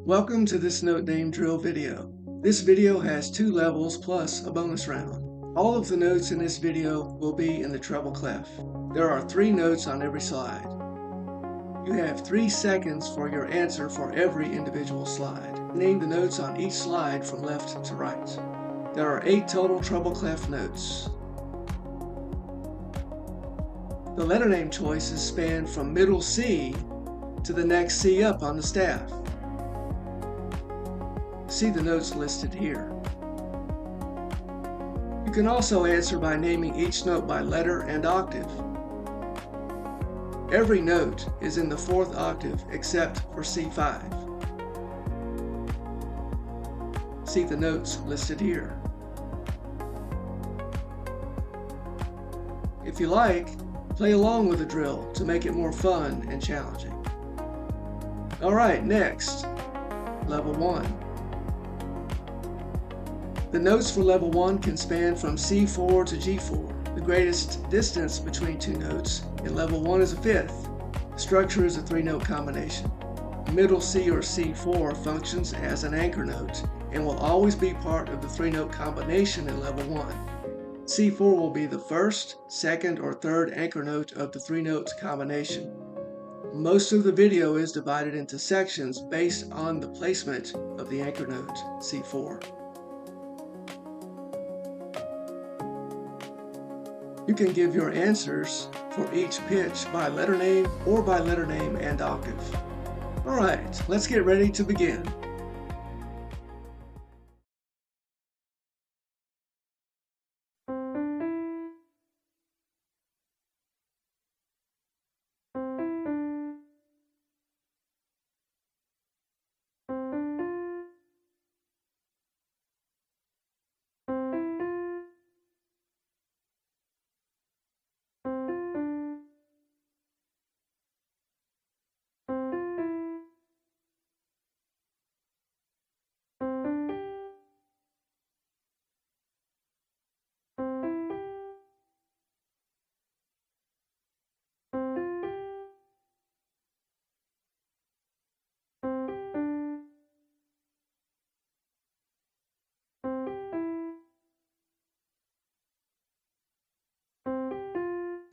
Welcome to this note name drill video. This video has 2 levels plus a bonus round. All of the notes in this video will be in the treble clef. There are 3 notes on every slide. You have 3 seconds for your answer for every individual slide. Name the notes on each slide from left to right. There are 8 total treble clef notes. The letter name choices span from middle C to the next C up on the staff. See the notes listed here. You can also answer by naming each note by letter and octave. Every note is in the 4th octave except for C5. See the notes listed here. If you like, play along with the drill to make it more fun and challenging. Alright, next, level 1. The notes for level 1 can span from C4 to G4. The greatest distance between 2 notes in level 1 is a fifth. The structure is a 3-note combination. Middle C or C4 functions as an anchor note and will always be part of the 3-note combination in level 1. C4 will be the first, second, or third anchor note of the 3-note combination. Most of the video is divided into sections based on the placement of the anchor note, C4. You can give your answers for each pitch by letter name or by letter name and octave. Alright, let's get ready to begin.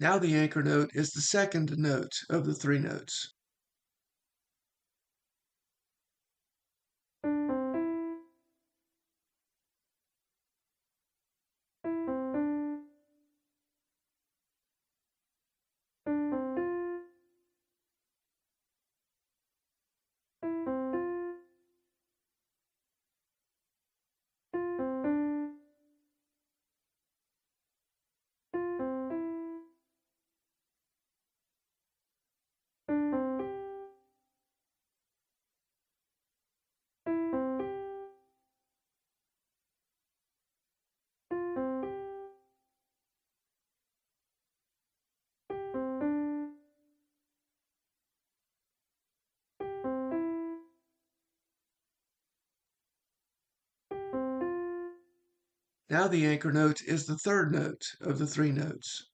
Now the anchor note is the second note of the 3 notes. Now the anchor note is the third note of the 3 notes.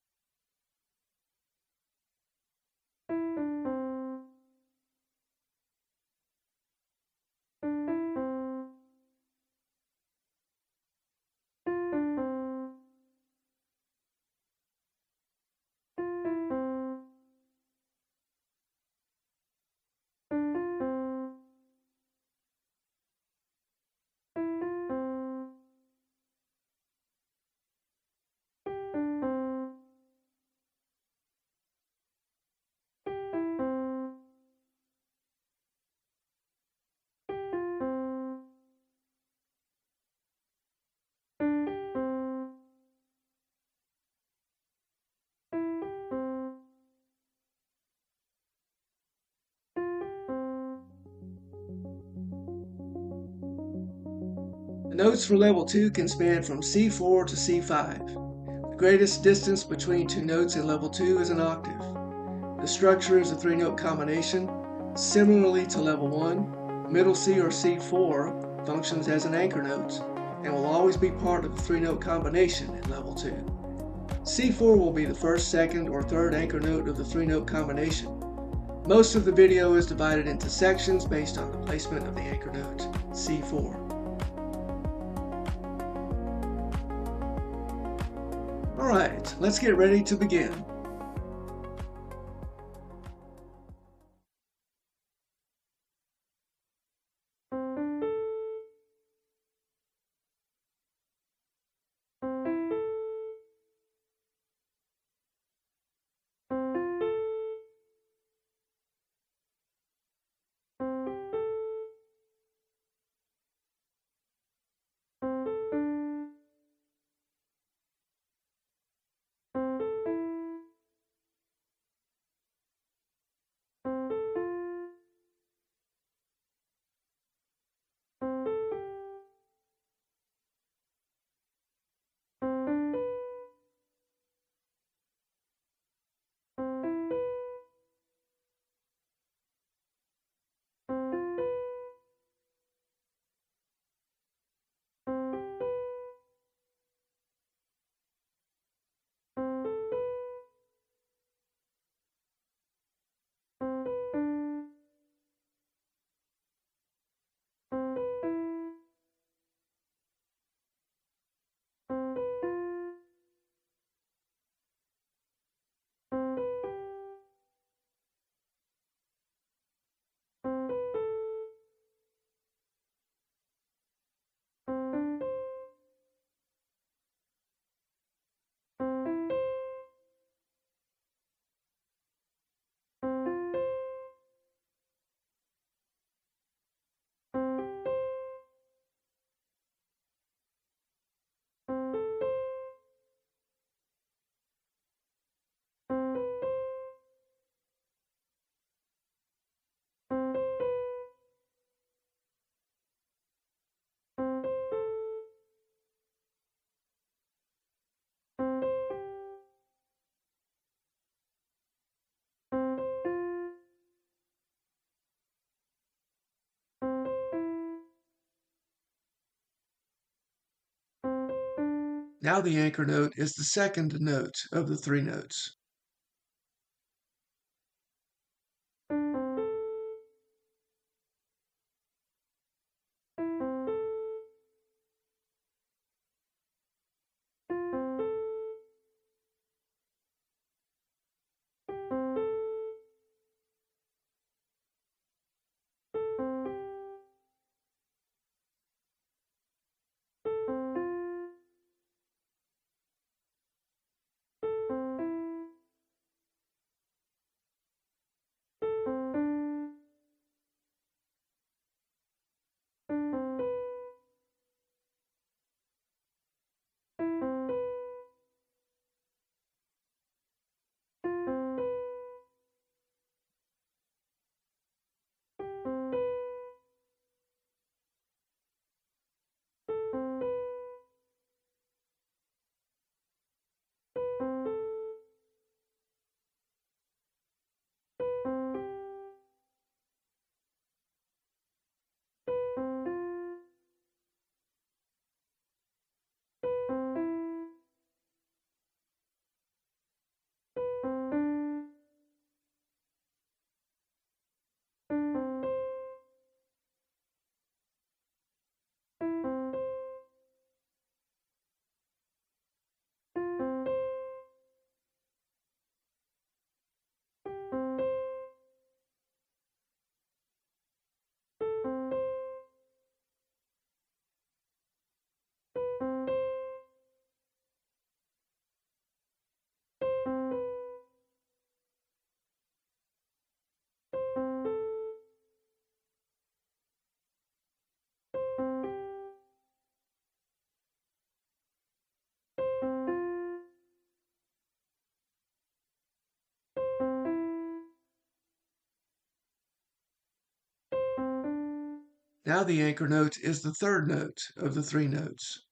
The notes for level 2 can span from C4 to C5. The greatest distance between 2 notes in level 2 is an octave. The structure is a 3-note combination. Similarly to level 1, middle C or C4 functions as an anchor note and will always be part of the 3-note combination in level 2. C4 will be the first, second, or third anchor note of the 3-note combination. Most of the video is divided into sections based on the placement of the anchor note, C4. Alright, let's get ready to begin. Now the anchor note is the second note of the three notes. Now the anchor note is the third note of the three notes.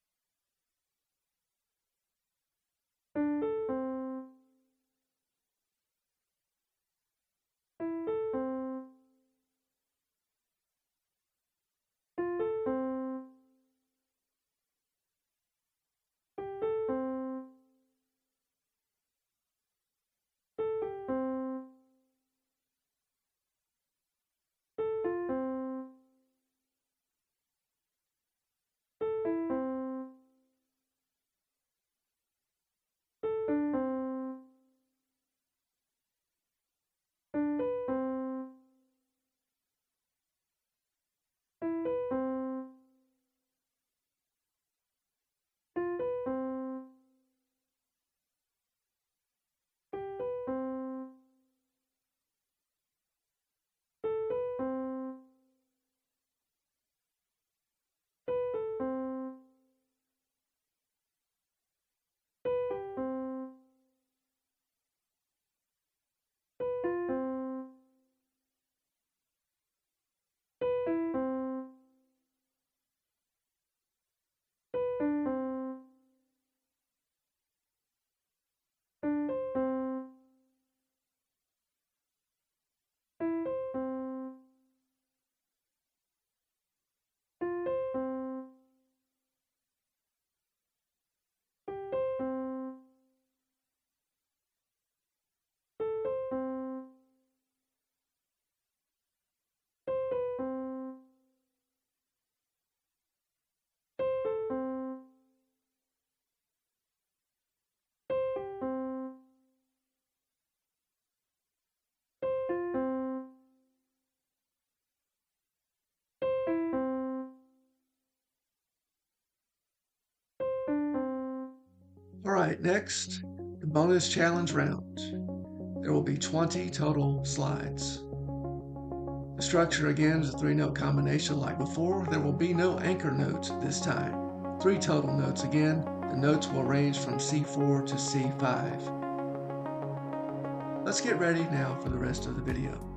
Alright, next, the bonus challenge round. There will be 20 total slides. The structure again is a 3-note combination like before. There will be no anchor note this time. 3 total notes again. The notes will range from C4 to C5. Let's get ready now for the rest of the video.